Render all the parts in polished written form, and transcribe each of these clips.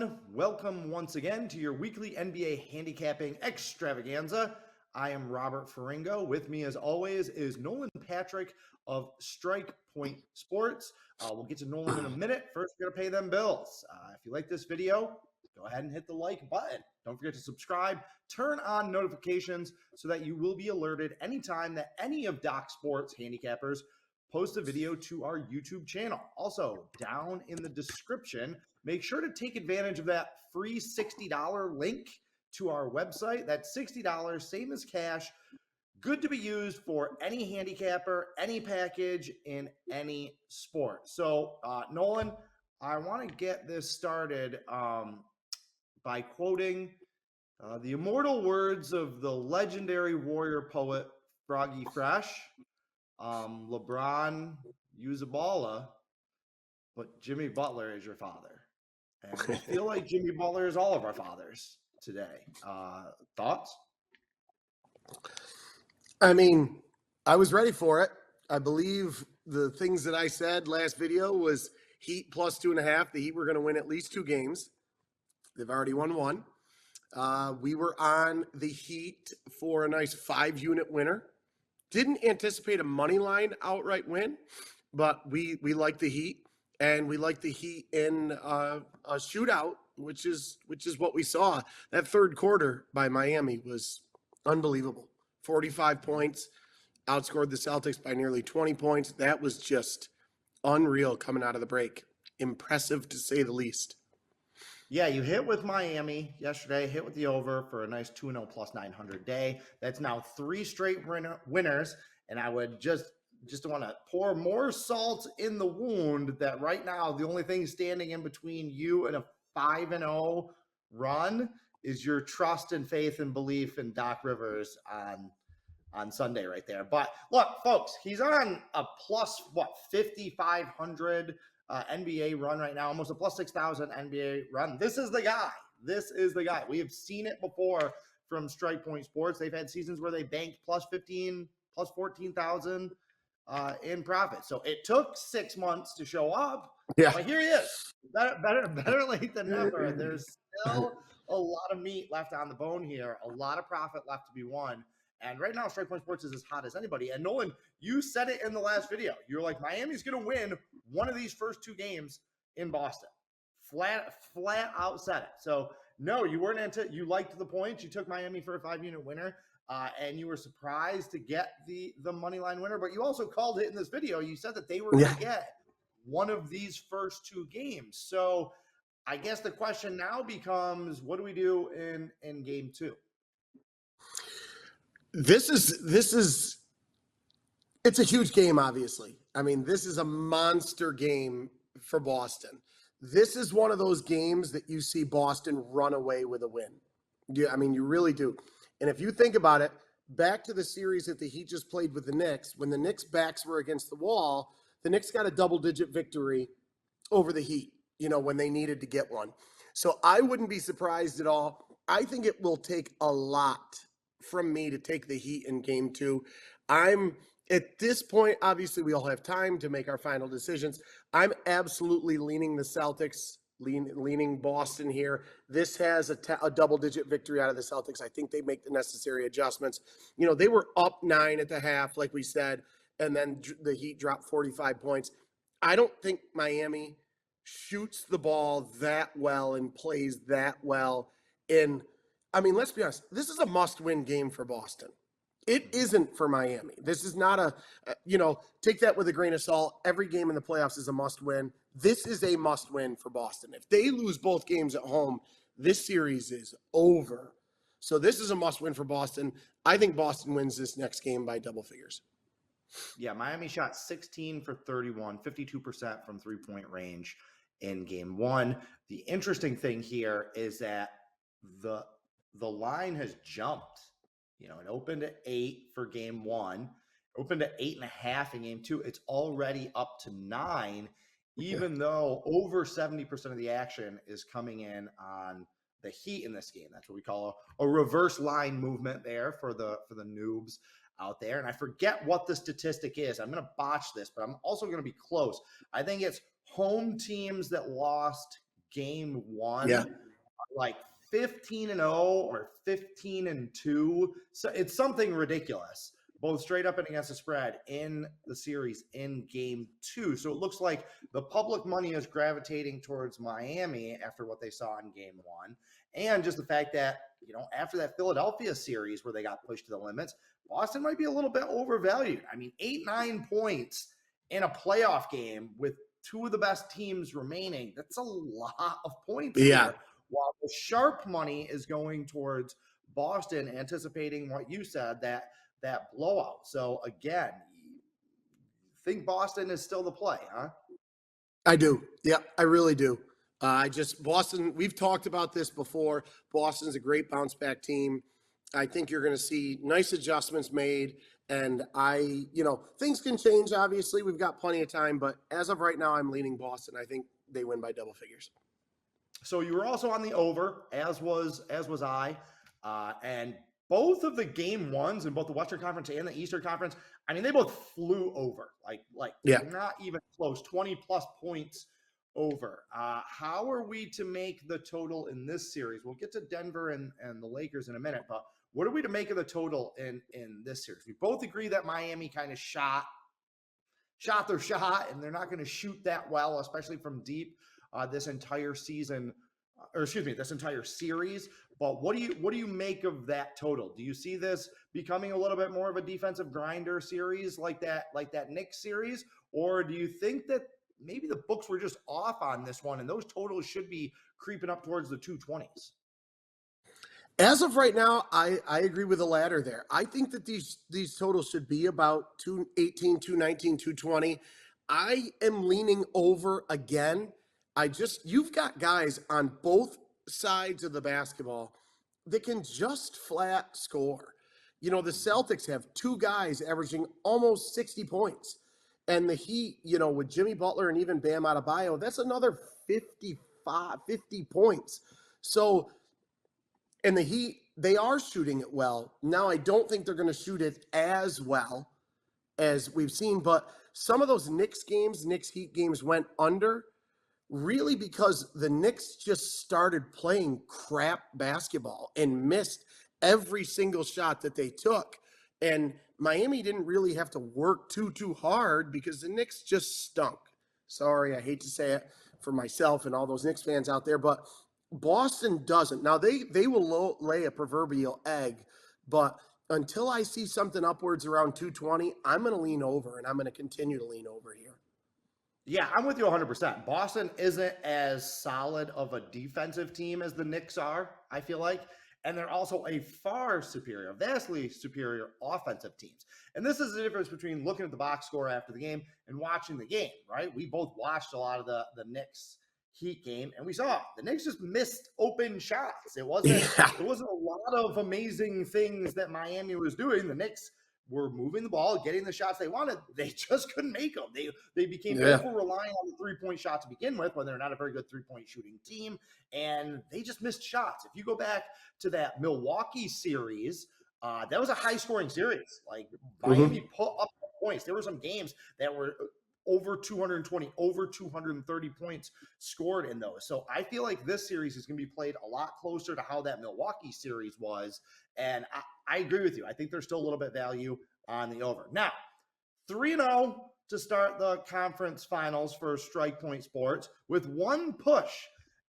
everyone. Welcome once again to your weekly NBA handicapping extravaganza. I am Robert Ferringo. With me, as always, is Nolan Patrick of Strike Point Sports. We'll get to Nolan in a minute. First, we're going to pay them bills. If you like this video, go ahead and hit the like button. Don't forget to subscribe. Turn on notifications so that you will be alerted anytime that any of Doc Sports handicappers post a video to our YouTube channel. Also, down in the description, make sure to take advantage of that free $60 link to our website. That's $60, same as cash, good to be used for any handicapper, any package, in any sport. So, Nolan, I want to get this started by quoting the immortal words of the legendary warrior poet Froggy Fresh. LeBron, use a baller, but Jimmy Butler is your father. And I feel like Jimmy Butler is all of our fathers today. Thoughts? I mean, I was ready for it. I believe the things that I said last video was Heat plus 2.5. The Heat were going to win at least 2 games. They've already won 1. We were on the Heat for a nice 5-unit winner. Didn't anticipate a money line outright win, but we like the Heat, and we like the Heat in a shootout, which is what we saw. That third quarter by Miami was unbelievable. 45 points, outscored the Celtics by nearly 20 points. That was just unreal coming out of the break. Impressive to say the least. Yeah, you hit with Miami yesterday, hit with the over for a nice 2-0 plus 900 day. That's now 3 straight winners, and I would just want to pour more salt in the wound that right now the only thing standing in between you and a 5-0 run is your trust and faith and belief in Doc Rivers on Sunday right there. But look, folks, he's on a plus 5,500 NBA run right now, almost a plus 6,000 NBA run. This is the guy. This is the guy. We have seen it before from Strike Point Sports. They've had seasons where they banked plus 15, plus 14,000 in profit. So it took 6 months to show up. Yeah. But here he is. Better late than never. There's still a lot of meat left on the bone here, a lot of profit left to be won. And right now, Strike Point Sports is as hot as anybody. And Nolan, you said it in the last video. You're like, Miami's going to win one of these first 2 games in Boston. Flat out said it. So, no, you weren't you liked the points. You took Miami for a 5-unit winner, and you were surprised to get the money line winner. But you also called it in this video. You said that they were going to get one of these first 2 games. So, I guess the question now becomes, what do we do in game 2? This is it's a huge game, obviously. I mean, this is a monster game for Boston. This is one of those games that you see Boston run away with a win. Yeah, I mean, you really do. And if you think about it, back to the series that the Heat just played with the Knicks, when the Knicks' backs were against the wall, the Knicks got a double-digit victory over the Heat, when they needed to get one. So I wouldn't be surprised at all. I think it will take a lot from me to take the Heat in game 2. I'm at this point, obviously we all have time to make our final decisions. I'm absolutely leaning the Celtics, leaning Boston here. This has a double-digit victory out of the Celtics. I think they make the necessary adjustments. They were up 9 at the half, like we said, and then the Heat dropped 45 points. I don't think Miami shoots the ball that well and plays that well. I mean, let's be honest. This is a must-win game for Boston. It isn't for Miami. This is not take that with a grain of salt. Every game in the playoffs is a must-win. This is a must-win for Boston. If they lose both games at home, this series is over. So this is a must-win for Boston. I think Boston wins this next game by double figures. Yeah, Miami shot 16 for 31, 52% from three-point range in game 1. The interesting thing here is that the line has jumped. It opened at 8 for game 1, opened at 8.5 in game 2. It's already up to 9, even though over 70% of the action is coming in on the Heat in this game. That's what we call a reverse line movement there for the noobs out there. And I forget what the statistic is. I'm going to botch this, but I'm also going to be close. I think it's home teams that lost game one Yeah. are like 15-0 or 15-2. So it's something ridiculous, both straight up and against the spread in the series in game two. So it looks like the public money is gravitating towards Miami after what they saw in game one. And just the fact that, after that Philadelphia series where they got pushed to the limits, Boston might be a little bit overvalued. I mean, 8-9 points in a playoff game with two of the best teams remaining. That's a lot of points Yeah. here. While the sharp money is going towards Boston, anticipating what you said, that blowout. So again, think Boston is still the play, huh? I do. Yeah, I really do. Boston, we've talked about this before. Boston's a great bounce back team. I think you're going to see nice adjustments made. And things can change, obviously. We've got plenty of time. But as of right now, I'm leaning Boston. I think they win by double figures. So you were also on the over, as was I. And both of the game ones in both the Western Conference and the Eastern Conference, I mean, they both flew over. Yeah. Not even close, 20-plus points over. How are we to make the total in this series? We'll get to Denver and the Lakers in a minute, but what are we to make of the total in this series? We both agree that Miami kind of shot their shot, and they're not going to shoot that well, especially from deep this entire season, this entire series. But what do you make of that total? Do you see this becoming a little bit more of a defensive grinder series like that Knicks series, or do you think that maybe the books were just off on this one and those totals should be creeping up towards the 220s? As of right now, I agree with the latter there. I think that these totals should be about 218, 219, 220. I am leaning over again. You've got guys on both sides of the basketball that can just flat score. The Celtics have two guys averaging almost 60 points. And the Heat, with Jimmy Butler and even Bam Adebayo, that's another 50 points. So, and the Heat, they are shooting it well. Now, I don't think they're going to shoot it as well as we've seen, but some of those Knicks-Heat games went under really because the Knicks just started playing crap basketball and missed every single shot that they took. And Miami didn't really have to work too hard because the Knicks just stunk. Sorry, I hate to say it for myself and all those Knicks fans out there, but Boston doesn't. Now, they will lay a proverbial egg, but until I see something upwards around 220, I'm going to lean over, and I'm going to continue to lean over here. Yeah, I'm with you 100%. Boston isn't as solid of a defensive team as the Knicks are, I feel like. And they're also a vastly superior offensive teams. And this is the difference between looking at the box score after the game and watching the game, right? We both watched a lot of the Knicks Heat game, and we saw the Knicks just missed open shots. It wasn't a lot of amazing things that Miami was doing. The Knicks were moving the ball, getting the shots they wanted. They just couldn't make them. They became over-reliant on the three-point shot to begin with when they're not a very good three-point shooting team, and they just missed shots. If you go back to that Milwaukee series, that was a high-scoring series. Like, Miami put up points. There were some games that were over 220, over 230 points scored in those. So I feel like this series is going to be played a lot closer to how that Milwaukee series was. And I agree with you. I think there's still a little bit of value on the over. Now, 3-0 to start the conference finals for Strike Point Sports with one push.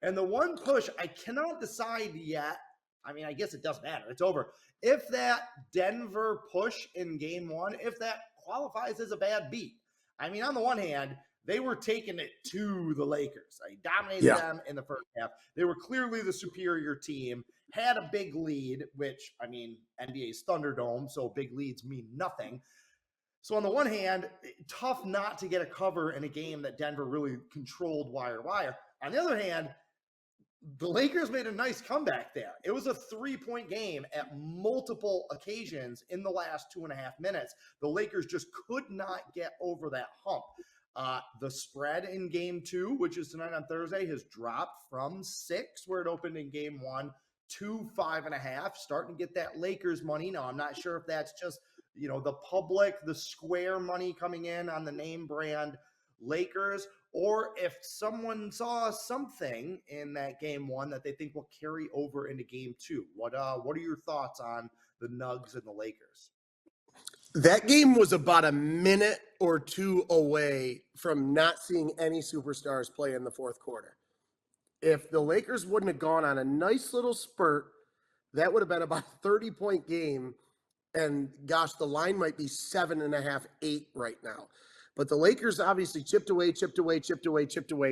And the one push, I cannot decide yet. I mean, I guess it doesn't matter. It's over. If that Denver push in game one, if that qualifies as a bad beat. I mean, on the one hand, they were taking it to the Lakers. They dominated them in the first half. They were clearly the superior team, had a big lead, which, I mean, NBA's Thunderdome, so big leads mean nothing. So on the one hand, tough not to get a cover in a game that Denver really controlled wire to wire. On the other hand, the Lakers made a nice comeback there. It was a 3-point game at multiple occasions in the last 2.5 minutes. The Lakers just could not get over that hump. The spread in game two, which is tonight on Thursday, has dropped from 6, where it opened in game one, to 5.5, starting to get that Lakers money. Now, I'm not sure if that's just, the public, the square money coming in on the name brand Lakers, or if someone saw something in that game one that they think will carry over into game two. What are your thoughts on the Nugs and the Lakers? That game was about a minute or two away from not seeing any superstars play in the fourth quarter. If the Lakers wouldn't have gone on a nice little spurt, that would have been about a 30-point game. And gosh, the line might be 7.5, 8 right now. But the Lakers obviously chipped away,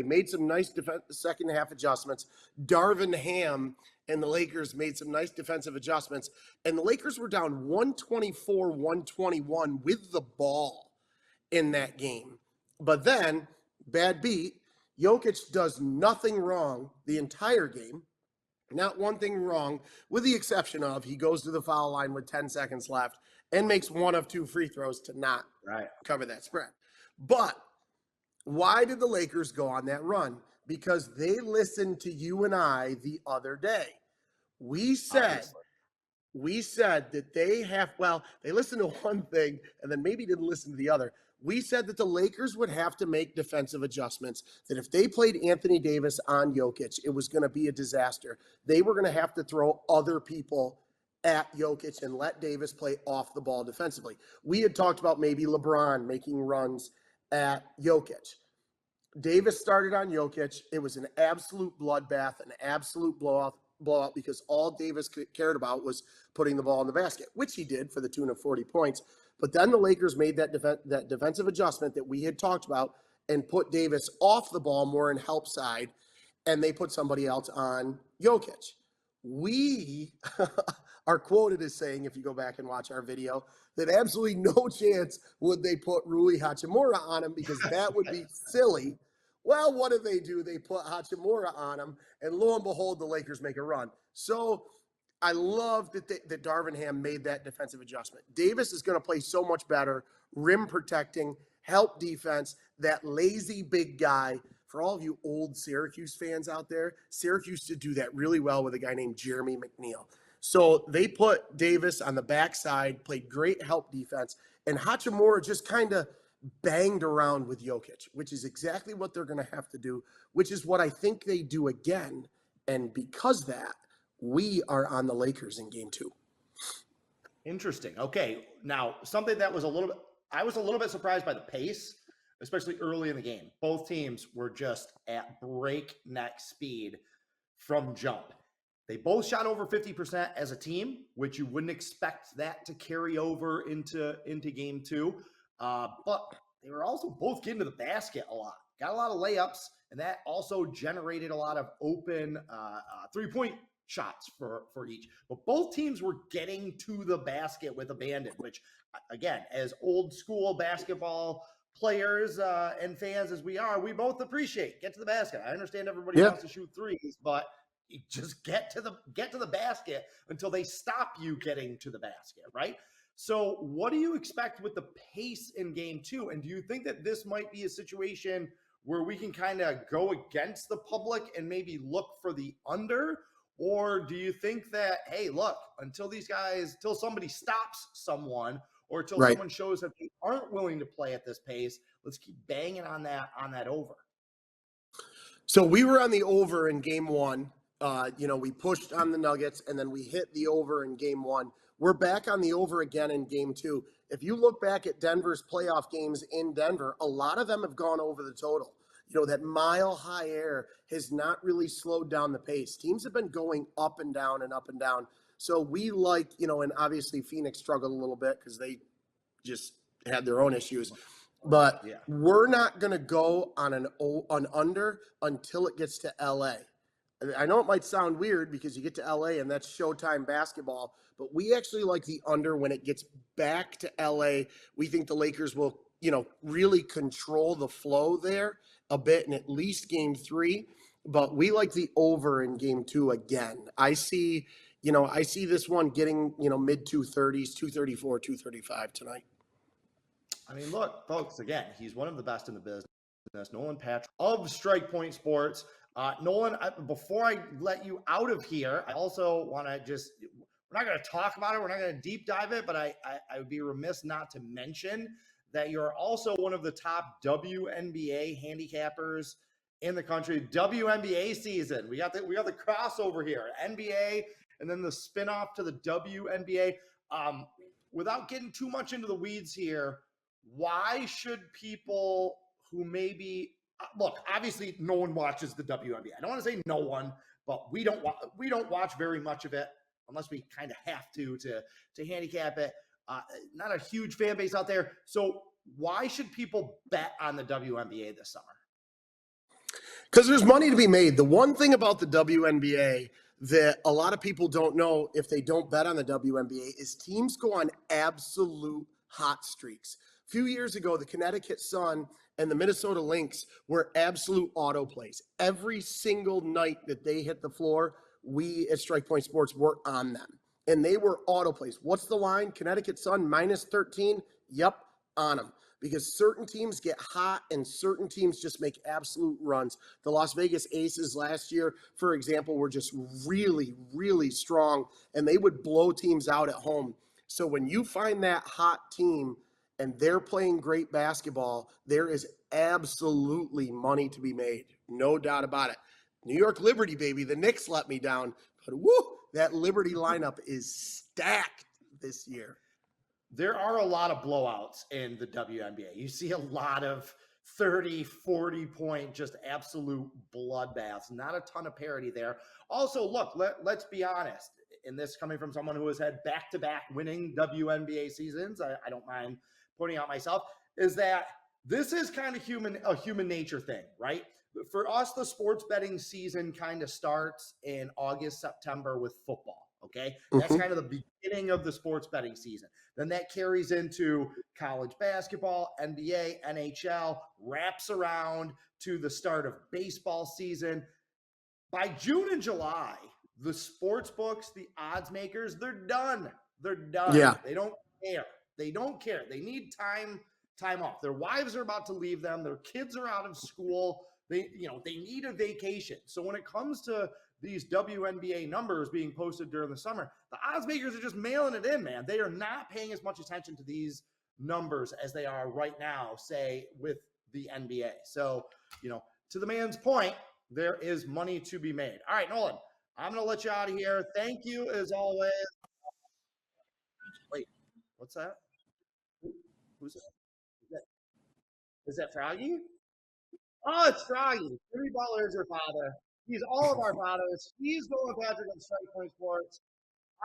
made some nice second half adjustments. Darvin Ham and the Lakers made some nice defensive adjustments. And the Lakers were down 124-121 with the ball in that game. But then, bad beat, Jokic does nothing wrong the entire game. Not one thing wrong, with the exception of he goes to the foul line with 10 seconds left and makes one of two free throws to not cover that spread. But why did the Lakers go on that run? Because they listened to you and I the other day. We said that they listened to one thing and then maybe didn't listen to the other. We said that the Lakers would have to make defensive adjustments, that if they played Anthony Davis on Jokic, it was going to be a disaster. They were going to have to throw other people at Jokic and let Davis play off the ball defensively. We had talked about maybe LeBron making runs at Jokic. Davis started on Jokic. It was an absolute bloodbath, an absolute blowout because all Davis cared about was putting the ball in the basket, which he did for the tune of 40 points. But then the Lakers made that defensive adjustment that we had talked about and put Davis off the ball more in help side, and they put somebody else on Jokic. We are quoted as saying, if you go back and watch our video, that absolutely no chance would they put Rui Hachimura on him because that would be silly. Well, what do? They put Hachimura on him, and lo and behold, the Lakers make a run. So I love that Darvin Ham made that defensive adjustment. Davis is going to play so much better, rim protecting, help defense, that lazy big guy. For all of you old Syracuse fans out there, Syracuse used to do that really well with a guy named Jeremy McNeil. So they put Davis on the backside, played great help defense, and Hachimura just kind of banged around with Jokic, which is exactly what they're going to have to do, which is what I think they do again. And because that, we are on the Lakers in game two. Interesting. Okay. Now, something that was I was a little bit surprised by the pace, especially early in the game. Both teams were just at breakneck speed from jump. They both shot over 50% as a team, which you wouldn't expect that to carry over into game two. But they were also both getting to the basket a lot. Got a lot of layups, and that also generated a lot of open three-point shots for each. But both teams were getting to the basket with abandon, which, again, as old school basketball players and fans as we are, we both appreciate. Get to the basket. I understand everybody wants to shoot threes, but you just get to the basket until they stop you getting to the basket, right? So what do you expect with the pace in game two? And do you think that this might be a situation where we can kind of go against the public and maybe look for the under? Or do you think that, hey, look, until somebody stops someone or until someone shows that they aren't willing to play at this pace, let's keep banging on that over? So we were on the over in game one. We pushed on the Nuggets, and then we hit the over in game one. We're back on the over again in game two. If you look back at Denver's playoff games in Denver, a lot of them have gone over the total. That mile high air has not really slowed down the pace. Teams have been going up and down and up and down. So we and obviously Phoenix struggled a little bit because they just had their own issues. But we're not going to go on an under until it gets to LA. I know it might sound weird because you get to LA and that's Showtime basketball, but we actually like the under when it gets back to LA. We think the Lakers will, really control the flow there a bit in at least game three, but we like the over in game two again. I see this one getting, mid 230s, 234, 235 tonight. I mean, look, folks, again, he's one of the best in the business. Nolan Patrick of Strike Point Sports. Nolan, before I let you out of here, I also want to we're not going to talk about it. We're not going to deep dive it, but I would be remiss not to mention that you're also one of the top WNBA handicappers in the country. WNBA season. We got the crossover here. NBA and then the spinoff to the WNBA. Without getting too much into the weeds here, why should people who maybe look, obviously no one watches the WNBA. I don't want to say no one, but we don't watch very much of it unless we kind of have to handicap it. Not a huge fan base out there. So why should people bet on the WNBA this summer? Because there's money to be made. The one thing about the WNBA that a lot of people don't know if they don't bet on the WNBA is teams go on absolute hot streaks. A few years ago, the Connecticut Sun and the Minnesota Lynx were absolute auto plays. Every single night that they hit the floor, we at Strike Point Sports were on them. And they were auto plays. What's the line? Connecticut Sun minus 13? Yep, on them. Because certain teams get hot and certain teams just make absolute runs. The Las Vegas Aces last year, for example, were just really, really strong, and they would blow teams out at home. So when you find that hot team and they're playing great basketball, there is absolutely money to be made. No doubt about it. New York Liberty, baby. The Knicks let me down. But woo, that Liberty lineup is stacked this year. There are a lot of blowouts in the WNBA. You see a lot of 30, 40-point, just absolute bloodbaths. Not a ton of parity there. Also, look, let's be honest. And this coming from someone who has had back-to-back winning WNBA seasons, I don't mind pointing out myself, is that this is kind of a human nature thing, right? For us, the sports betting season kind of starts in August, September with football. Okay. That's kind of the beginning of the sports betting season. Then that carries into college basketball, NBA, NHL, wraps around to the start of baseball season. By June and July, the sports books, the odds makers, they're done. They're done. Yeah. They don't care. They don't care. They need time off. Their wives are about to leave them. Their kids are out of school. They need a vacation. So when it comes to these WNBA numbers being posted during the summer, the odds makers are just mailing it in, man. They are not paying as much attention to these numbers as they are right now, say, with the NBA. So, to the man's point, there is money to be made. All right, Nolan, I'm going to let you out of here. Thank you, as always. Wait, what's that? Who's that? Is that Froggy? Oh, it's Froggy. Jimmy Butler is your father. He's all of our fathers. He's Nolan Patrick of Strike Point Sports.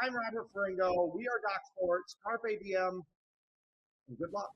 I'm Robert Ferringo. We are Doc Sports. Carpe Diem. And good luck.